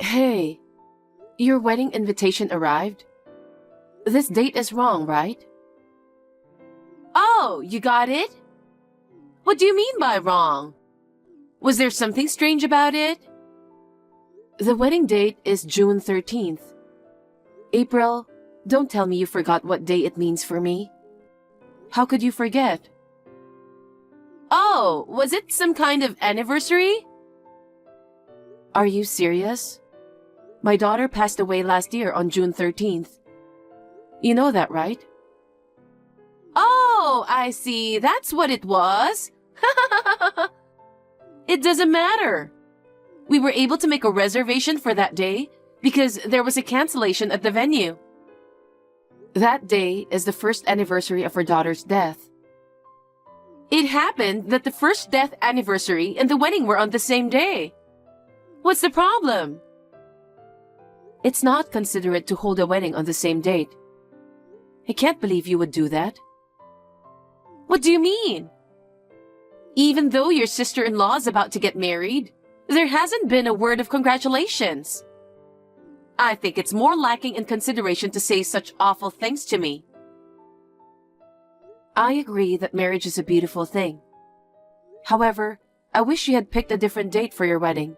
Hey, your wedding invitation arrived? This date is wrong, right? Oh, you got it? What do you mean by wrong? Was there something strange about it? The wedding date is June 13th. April, don't tell me you forgot what day it means for me. How could you forget? Oh, was it some kind of anniversary? Are you serious? My daughter passed away last year on June 13th. You know that, right? Oh, I see. That's what it was. It doesn't matter. We were able to make a reservation for that day because there was a cancellation at the venue. That day is the first anniversary of her daughter's death. It happened that the first death anniversary and the wedding were on the same day. What's the problem? It's not considerate to hold a wedding on the same date. I can't believe you would do that. What do you mean? Even though your sister-in-law is about to get married, there hasn't been a word of congratulations. I think it's more lacking in consideration to say such awful things to me. I agree that marriage is a beautiful thing. However, I wish you had picked a different date for your wedding.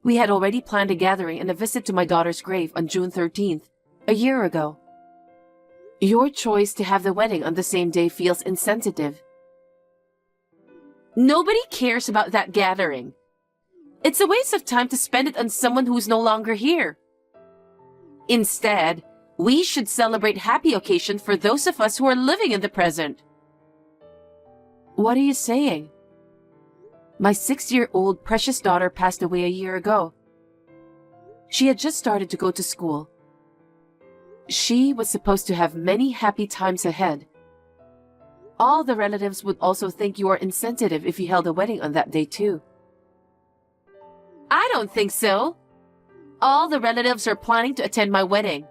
We had already planned a gathering and a visit to my daughter's grave on June 13th, a year ago. Your choice to have the wedding on the same day feels insensitive. Nobody cares about that gathering. It's a waste of time to spend it on someone who's no longer here. Instead, we should celebrate happy occasion for those of us who are living in the present. What are you saying? My 6-year-old precious daughter passed away a year ago. She had just started to go to school. She was supposed to have many happy times ahead. All the relatives would also think you are insensitive if you held a wedding on that day too. I don't think so. All the relatives are planning to attend my wedding.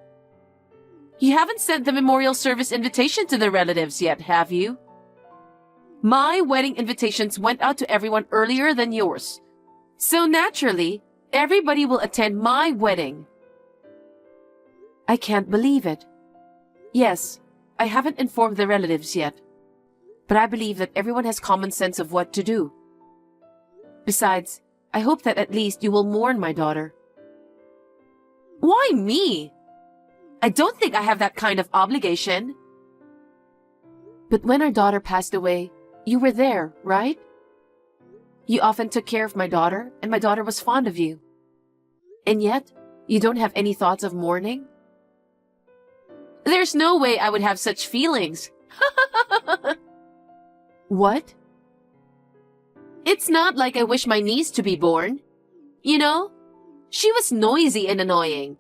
You haven't sent the memorial service invitation to the relatives yet, have you? My wedding invitations went out to everyone earlier than yours. So naturally, everybody will attend my wedding. I can't believe it. Yes, I haven't informed the relatives yet. But I believe that everyone has common sense of what to do. Besides, I hope that at least you will mourn my daughter. Why me? I don't think I have that kind of obligation. But when our daughter passed away, you were there, right? You often took care of my daughter, and my daughter was fond of you. And yet, you don't have any thoughts of mourning? There's no way I would have such feelings. What? It's not like I wish my niece to be born. You know, she was noisy and annoying.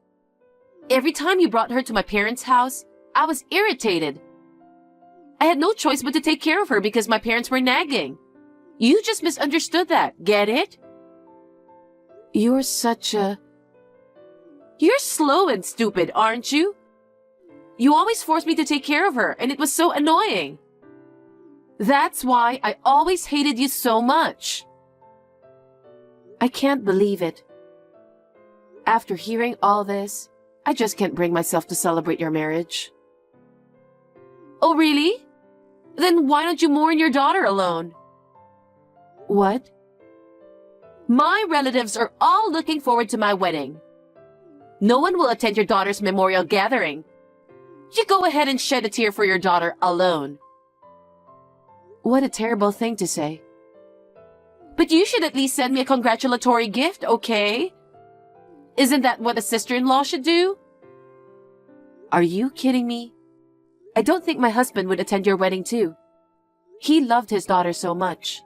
Every time you brought her to my parents' house, I was irritated. I had no choice but to take care of her because my parents were nagging. You just misunderstood that, get it? You're slow and stupid, aren't you? You always forced me to take care of her, and it was so annoying. That's why I always hated you so much. I can't believe it. After hearing all this, I just can't bring myself to celebrate your marriage. Oh, really? Then why don't you mourn your daughter alone? What? My relatives are all looking forward to my wedding. No one will attend your daughter's memorial gathering. You go ahead and shed a tear for your daughter alone. What a terrible thing to say. But you should at least send me a congratulatory gift, okay? Isn't that what a sister-in-law should do? Are you kidding me? I don't think my husband would attend your wedding too. He loved his daughter so much.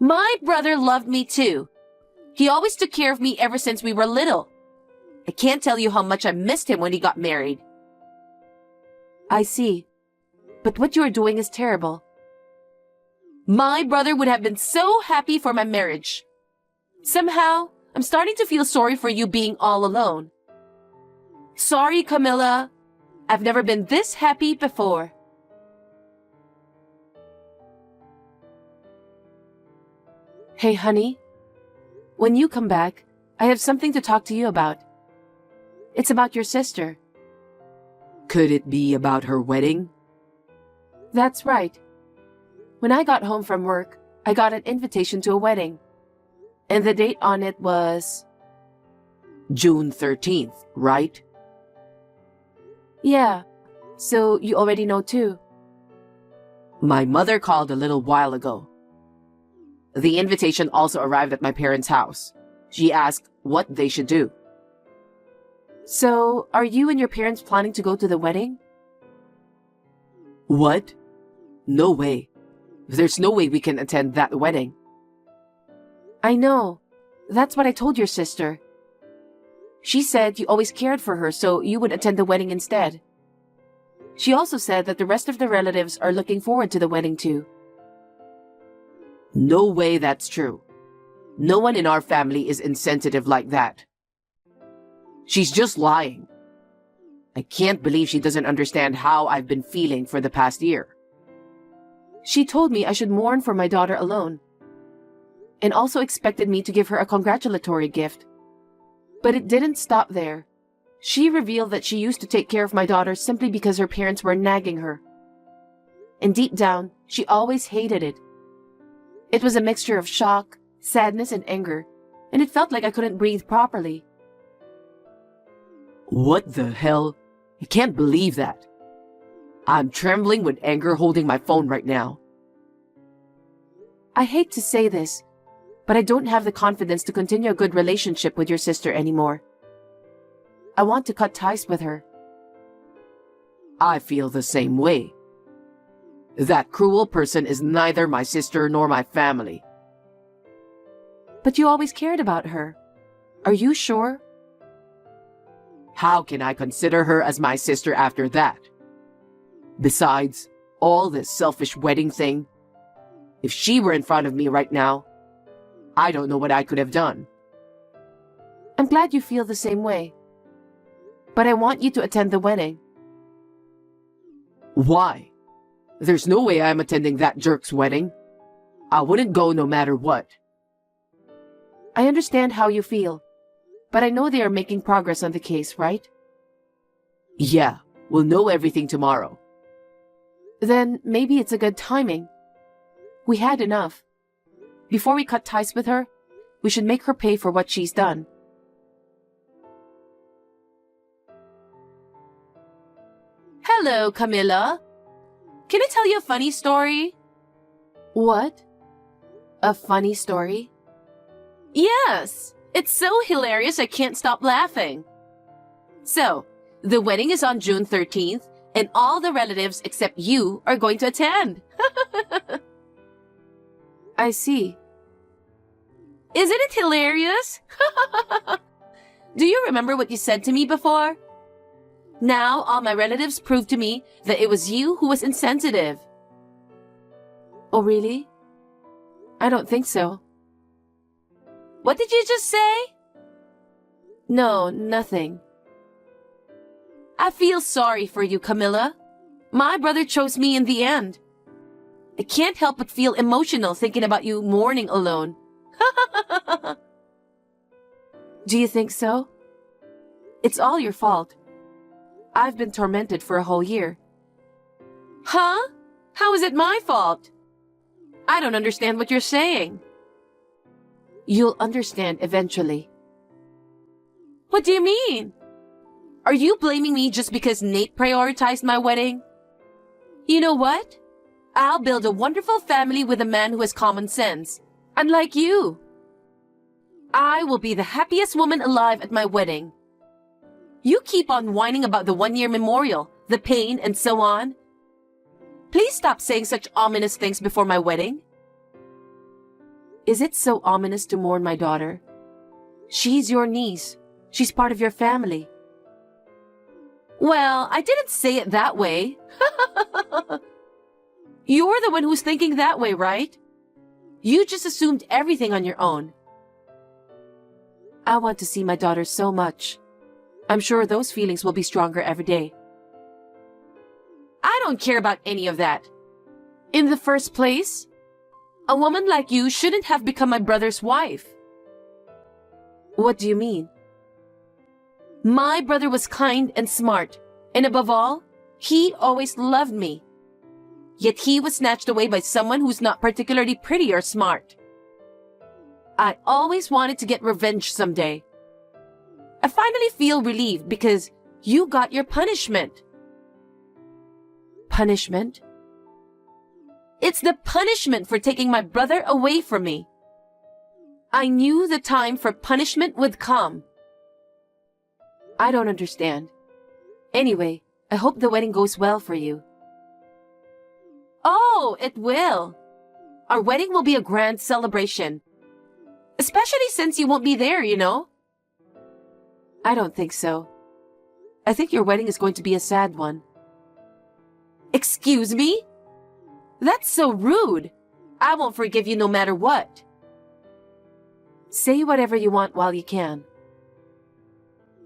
My brother loved me too. He always took care of me ever since we were little. I can't tell you how much I missed him when he got married. I see. But what you are doing is terrible. My brother would have been so happy for my marriage. Somehow, I'm starting to feel sorry for you being all alone. Sorry, Camilla. I've never been this happy before. Hey, honey. when you come back, I have something to talk to you about. It's about your sister. Could it be about her wedding? That's right. When I got home from work, I got an invitation to a wedding. And the date on it was... June 13th, right? Yeah. So you already know too. My mother called a little while ago. The invitation also arrived at my parents' house. She asked what they should do. So, are you and your parents planning to go to the wedding? What? No way. There's no way we can attend that wedding. I know. That's what I told your sister. She said you always cared for her, so you would attend the wedding instead. She also said that the rest of the relatives are looking forward to the wedding too. No way that's true. No one in our family is insensitive like that. She's just lying. I can't believe she doesn't understand how I've been feeling for the past year. She told me I should mourn for my daughter alone, and also expected me to give her a congratulatory gift. But it didn't stop there. She revealed that she used to take care of my daughter simply because her parents were nagging her. And deep down, she always hated it. It was a mixture of shock, sadness, and anger, and it felt like I couldn't breathe properly. What the hell? I can't believe that. I'm trembling with anger holding my phone right now. I hate to say this, but I don't have the confidence to continue a good relationship with your sister anymore. I want to cut ties with her. I feel the same way. That cruel person is neither my sister nor my family. But you always cared about her. Are you sure? How can I consider her as my sister after that? Besides, all this selfish wedding thing, if she were in front of me right now, I don't know what I could have done. I'm glad you feel the same way. But I want you to attend the wedding. Why? There's no way I'm attending that jerk's wedding. I wouldn't go no matter what. I understand how you feel, but I know they are making progress on the case, right? Yeah, we'll know everything tomorrow. Then maybe it's a good timing. We had enough. Before we cut ties with her, we should make her pay for what she's done. Hello, Camilla. Can I tell you a funny story? What? A funny story? Yes! It's so hilarious I can't stop laughing. So, the wedding is on June 13th, and all the relatives except you are going to attend. I see. Isn't it hilarious? Do you remember what you said to me before? Now all my relatives prove to me that it was you who was insensitive. Oh, really? I don't think so. What did you just say? No, nothing. I feel sorry for you, Camilla. My brother chose me in the end. I can't help but feel emotional thinking about you mourning alone. Do you think so? It's all your fault. I've been tormented for a whole year. Huh? How is it my fault? I don't understand what you're saying. You'll understand eventually. What do you mean? Are you blaming me just because Nate prioritized my wedding? You know what? I'll build a wonderful family with a man who has common sense, unlike you. I will be the happiest woman alive at my wedding. You keep on whining about the one-year memorial, the pain, and so on. Please stop saying such ominous things before my wedding. Is it so ominous to mourn my daughter? She's your niece. She's part of your family. Well, I didn't say it that way. You're the one who's thinking that way, right? You just assumed everything on your own. I want to see my daughter so much. I'm sure those feelings will be stronger every day. I don't care about any of that. In the first place, a woman like you shouldn't have become my brother's wife. What do you mean? My brother was kind and smart, and above all, he always loved me. Yet he was snatched away by someone who's not particularly pretty or smart. I always wanted to get revenge someday. I finally feel relieved because you got your punishment. Punishment? It's the punishment for taking my brother away from me. I knew the time for punishment would come. I don't understand. Anyway, I hope the wedding goes well for you. Oh, it will. Our wedding will be a grand celebration. Especially since you won't be there, you know? I don't think so. I think your wedding is going to be a sad one. Excuse me? That's so rude. I won't forgive you no matter what. Say whatever you want while you can.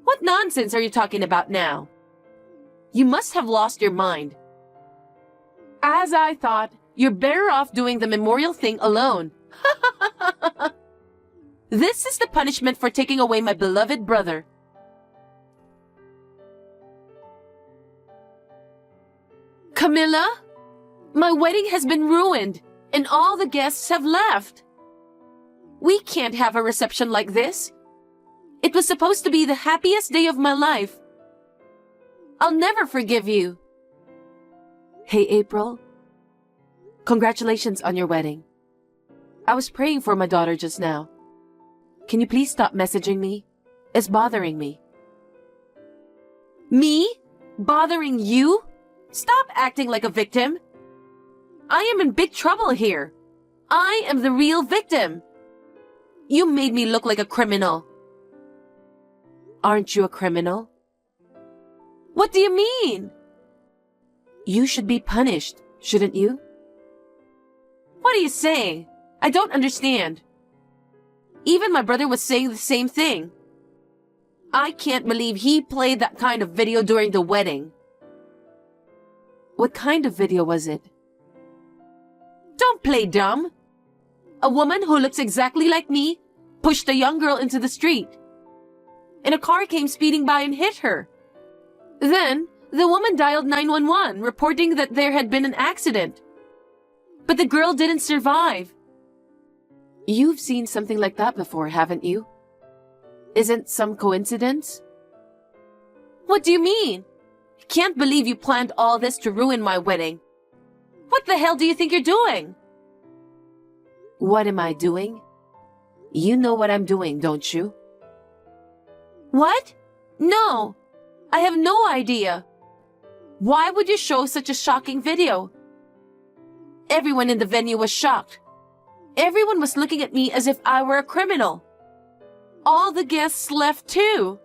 What nonsense are you talking about now? You must have lost your mind. As I thought, you're better off doing the memorial thing alone. This is the punishment for taking away my beloved brother. Camilla, my wedding has been ruined, and all the guests have left. We can't have a reception like this. It was supposed to be the happiest day of my life. I'll never forgive you. Hey, April. Congratulations on your wedding. I was praying for my daughter just now. Can you please stop messaging me? It's bothering me. Me? Bothering you? Stop acting like a victim. I am in big trouble here. I am the real victim. You made me look like a criminal. Aren't you a criminal? What do you mean? You should be punished, shouldn't you? What are you saying? I don't understand. Even my brother was saying the same thing. I can't believe he played that kind of video during the wedding. What kind of video was it? Don't play dumb. A woman who looks exactly like me pushed a young girl into the street, and a car came speeding by and hit her. Then, the woman dialed 911, reporting that there had been an accident. But the girl didn't survive. You've seen something like that before, haven't you? Isn't some coincidence? What do you mean? I can't believe you planned all this to ruin my wedding. What the hell do you think you're doing? What am I doing? You know what I'm doing, don't you? What? No, I have no idea. Why would you show such a shocking video? Everyone in the venue was shocked. Everyone was looking at me as if I were a criminal. All the guests left too.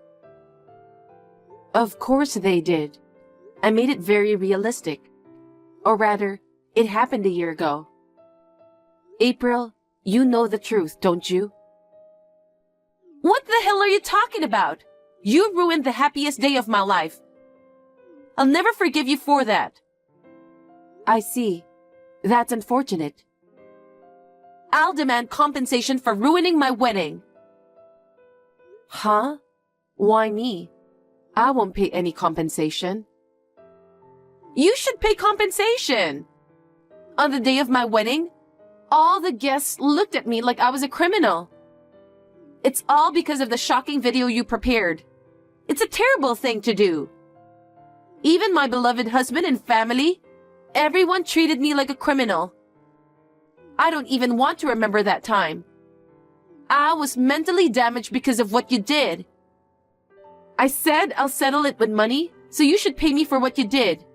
Of course they did. I made it very realistic. Or rather, it happened a year ago. April, you know the truth, don't you? What the hell are you talking about? You ruined the happiest day of my life. I'll never forgive you for that. I see. That's unfortunate. I'll demand compensation for ruining my wedding. Huh? Why me? I won't pay any compensation. You should pay compensation. On the day of my wedding, all the guests looked at me like I was a criminal. It's all because of the shocking video you prepared. It's a terrible thing to do. Even my beloved husband and family, everyone treated me like a criminal. I don't even want to remember that time. I was mentally damaged because of what you did. I said I'll settle it with money, so you should pay me for what you did.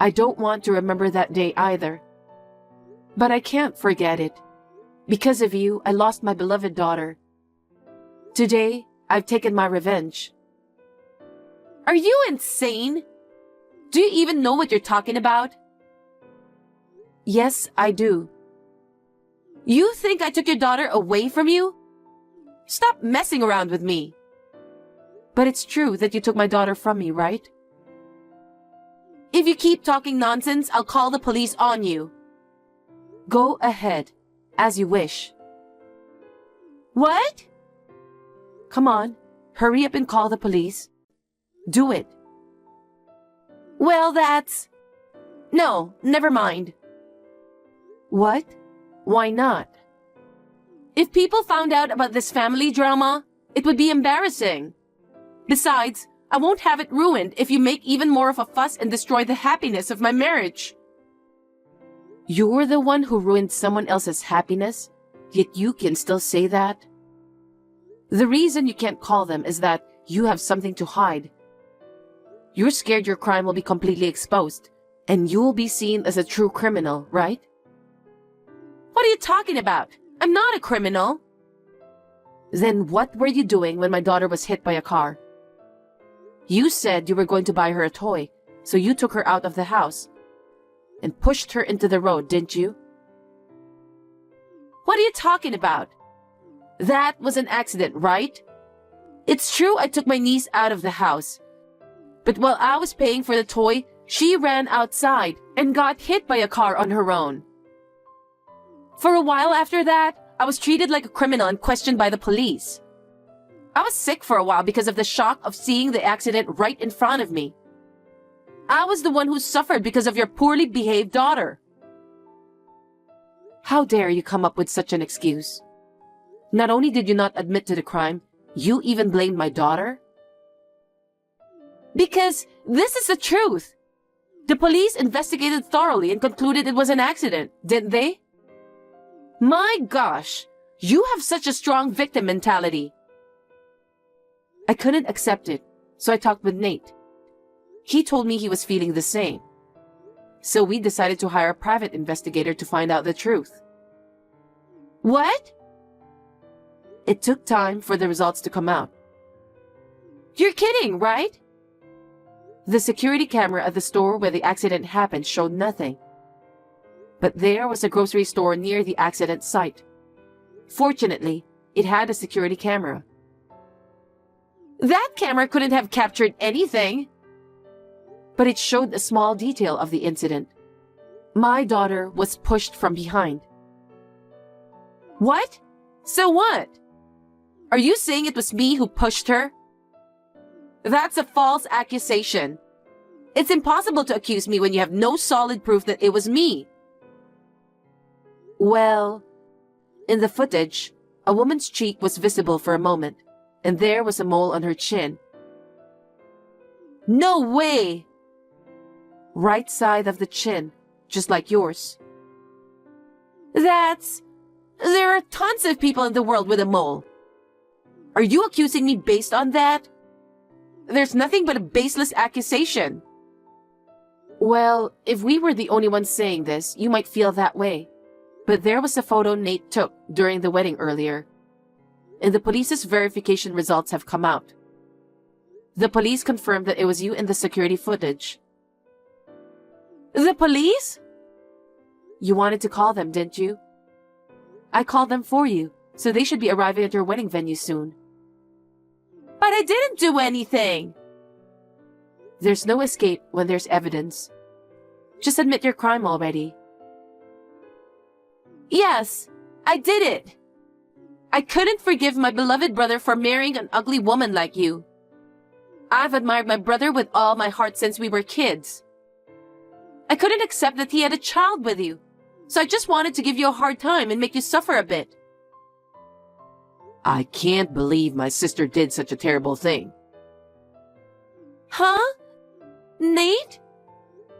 I don't want to remember that day either. But I can't forget it. Because of you, I lost my beloved daughter. Today, I've taken my revenge. Are you insane? Do you even know what you're talking about? Yes, I do. You think I took your daughter away from you? Stop messing around with me. But it's true that you took my daughter from me, right? If you keep talking nonsense, I'll call the police on you. Go ahead, as you wish. What? Come on, hurry up and call the police. Do it. Well, No, never mind. What? Why not? If people found out about this family drama, it would be embarrassing. Besides, I won't have it ruined if you make even more of a fuss and destroy the happiness of my marriage. You're the one who ruined someone else's happiness, yet you can still say that? The reason you can't call them is that you have something to hide. You're scared your crime will be completely exposed, and you'll be seen as a true criminal, right? What are you talking about? I'm not a criminal. Then what were you doing when my daughter was hit by a car? You said you were going to buy her a toy, so you took her out of the house and pushed her into the road, didn't you? What are you talking about? That was an accident, right? It's true I took my niece out of the house. But while I was paying for the toy, she ran outside and got hit by a car on her own. For a while after that, I was treated like a criminal and questioned by the police. I was sick for a while because of the shock of seeing the accident right in front of me. I was the one who suffered because of your poorly behaved daughter. How dare you come up with such an excuse? Not only did you not admit to the crime, you even blamed my daughter? Because this is the truth. The police investigated thoroughly and concluded it was an accident, didn't they? My gosh, you have such a strong victim mentality. I couldn't accept it, so I talked with Nate. He told me he was feeling the same. So we decided to hire a private investigator to find out the truth. What? It took time for the results to come out. You're kidding, right? The security camera at the store where the accident happened showed nothing. But there was a grocery store near the accident site. Fortunately, it had a security camera. That camera couldn't have captured anything. But it showed a small detail of the incident. My daughter was pushed from behind. What? So what? Are you saying it was me who pushed her? That's a false accusation. It's impossible to accuse me when you have no solid proof that it was me. Well, in the footage, a woman's cheek was visible for a moment, and there was a mole on her chin. No way! Right side of the chin, just like yours. There are tons of people in the world with a mole. Are you accusing me based on that? There's nothing but a baseless accusation. Well, if we were the only ones saying this, you might feel that way. But there was a photo Nate took during the wedding earlier, and the police's verification results have come out. The police confirmed that it was you in the security footage. The police? You wanted to call them, didn't you? I called them for you, so they should be arriving at your wedding venue soon. But I didn't do anything. There's no escape when there's evidence. Just admit your crime already. Yes, I did it. I couldn't forgive my beloved brother for marrying an ugly woman like you. I've admired my brother with all my heart since we were kids. I couldn't accept that he had a child with you, so I just wanted to give you a hard time and make you suffer a bit. I can't believe my sister did such a terrible thing. Huh? Nate?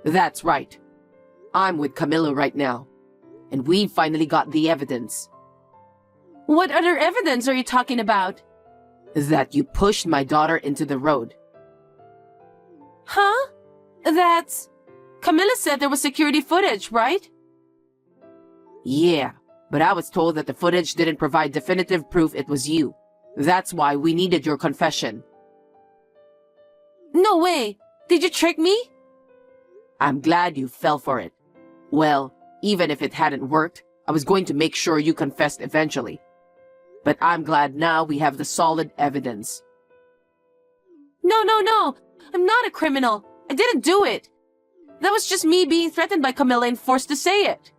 That's right. I'm with Camilla right now, and we finally got the evidence. What other evidence are you talking about? That you pushed my daughter into the road. Huh? Camilla said there was security footage, right? Yeah, but I was told that the footage didn't provide definitive proof it was you. That's why we needed your confession. No way! Did you trick me? I'm glad you fell for it. Well, even if it hadn't worked, I was going to make sure you confessed eventually. But I'm glad now we have the solid evidence. No. I'm not a criminal. I didn't do it. That was just me being threatened by Camilla and forced to say it.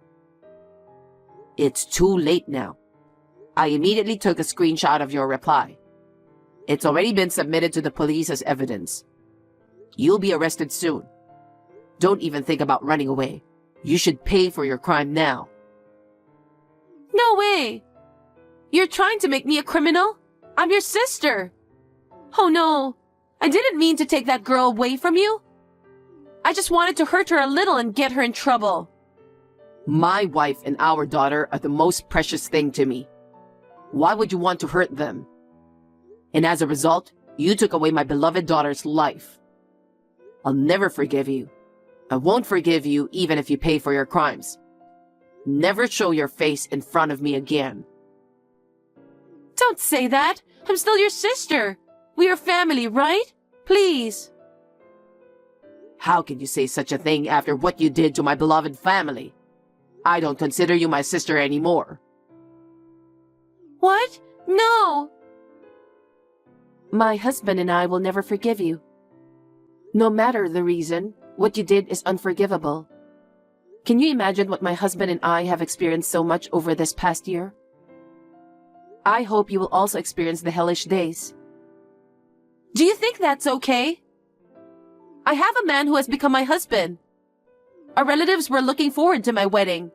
It's too late now. I immediately took a screenshot of your reply. It's already been submitted to the police as evidence. You'll be arrested soon. Don't even think about running away. You should pay for your crime now. No way! You're trying to make me a criminal? I'm your sister! Oh no! I didn't mean to take that girl away from you. I just wanted to hurt her a little and get her in trouble. My wife and our daughter are the most precious thing to me. Why would you want to hurt them? And as a result, you took away my beloved daughter's life. I'll never forgive you. I won't forgive you even if you pay for your crimes. Never show your face in front of me again. Don't say that! I'm still your sister! We are family, right? Please! How can you say such a thing after what you did to my beloved family? I don't consider you my sister anymore. What? No! My husband and I will never forgive you. No matter the reason, what you did is unforgivable. Can you imagine what my husband and I have experienced so much over this past year? I hope you will also experience the hellish days. Do you think that's okay? I have a man who has become my husband. Our relatives were looking forward to my wedding.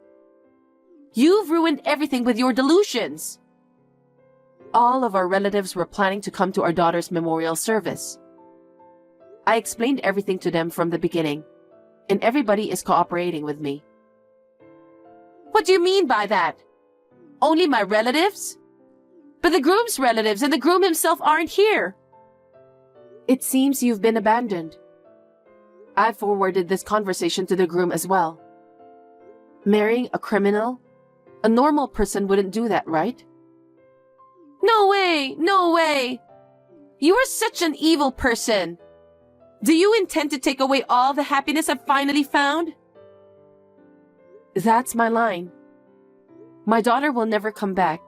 You've ruined everything with your delusions. All of our relatives were planning to come to our daughter's memorial service. I explained everything to them from the beginning, and everybody is cooperating with me. What do you mean by that? Only my relatives? But the groom's relatives and the groom himself aren't here. It seems you've been abandoned. I forwarded this conversation to the groom as well. Marrying a criminal? A normal person wouldn't do that, right? No way! No way! You are such an evil person. Do you intend to take away all the happiness I've finally found? That's my line. My daughter will never come back.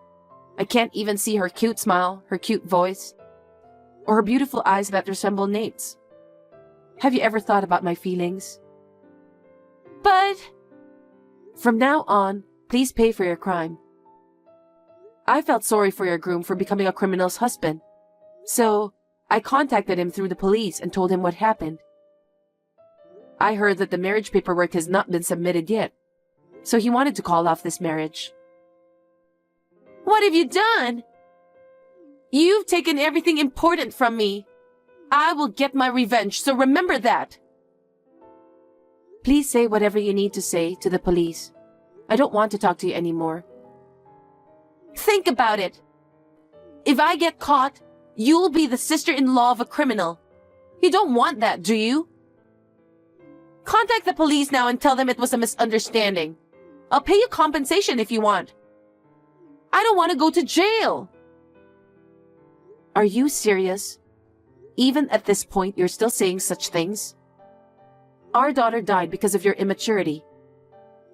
I can't even see her cute smile, her cute voice, or her beautiful eyes that resemble Nate's. Have you ever thought about my feelings? But... From now on, please pay for your crime. I felt sorry for your groom for becoming a criminal's husband, so I contacted him through the police and told him what happened. I heard that the marriage paperwork has not been submitted yet, so he wanted to call off this marriage. What have you done? You've taken everything important from me. I will get my revenge, so remember that. Please say whatever you need to say to the police. I don't want to talk to you anymore. Think about it. If I get caught, you'll be the sister-in-law of a criminal. You don't want that, do you? Contact the police now and tell them it was a misunderstanding. I'll pay you compensation if you want. I don't want to go to jail. Are you serious? Even at this point, you're still saying such things? Our daughter died because of your immaturity.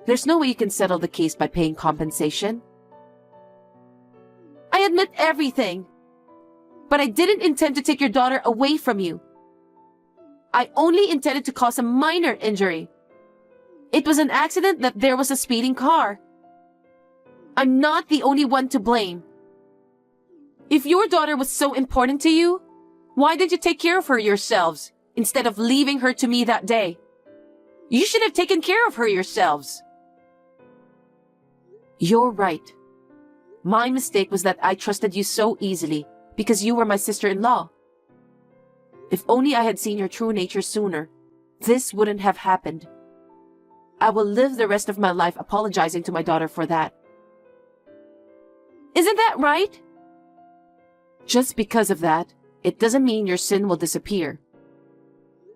There's no way you can settle the case by paying compensation. I admit everything. But I didn't intend to take your daughter away from you. I only intended to cause a minor injury. It was an accident that there was a speeding car. I'm not the only one to blame. If your daughter was so important to you, why didn't you take care of her yourselves instead of leaving her to me that day? You should have taken care of her yourselves. You're right. My mistake was that I trusted you so easily because you were my sister-in-law. If only I had seen your true nature sooner, this wouldn't have happened. I will live the rest of my life apologizing to my daughter for that. Isn't that right? Just because of that, it doesn't mean your sin will disappear.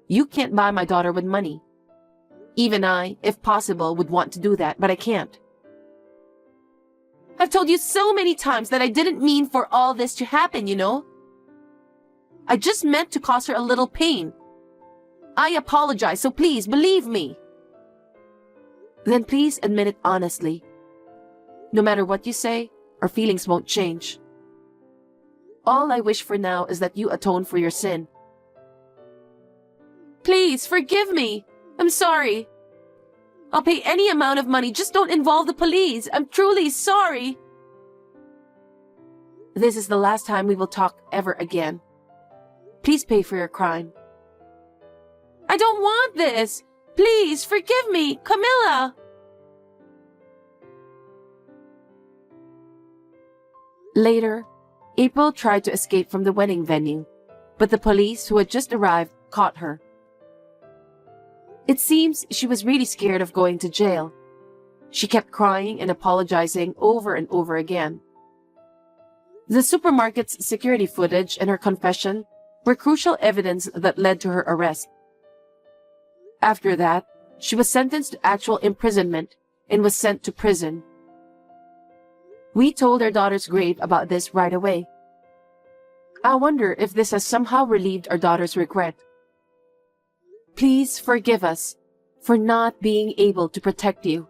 You can't buy my daughter with money. Even I, if possible, would want to do that, but I can't. I've told you so many times that I didn't mean for all this to happen, you know? I just meant to cause her a little pain. I apologize, so please believe me. Then please admit it honestly. No matter what you say, our feelings won't change. All I wish for now is that you atone for your sin. Please, forgive me. I'm sorry. I'll pay any amount of money, just don't involve the police. I'm truly sorry. this is the last time we will talk ever again. Please pay for your crime. I don't want this! Please, forgive me, Camilla! Later, April tried to escape from the wedding venue, but the police who had just arrived caught her. It seems she was really scared of going to jail. She kept crying and apologizing over and over again. The supermarket's security footage and her confession were crucial evidence that led to her arrest. After that, she was sentenced to actual imprisonment and was sent to prison. We told our daughter's grave about this right away. I wonder if this has somehow relieved our daughter's regret. Please forgive us for not being able to protect you.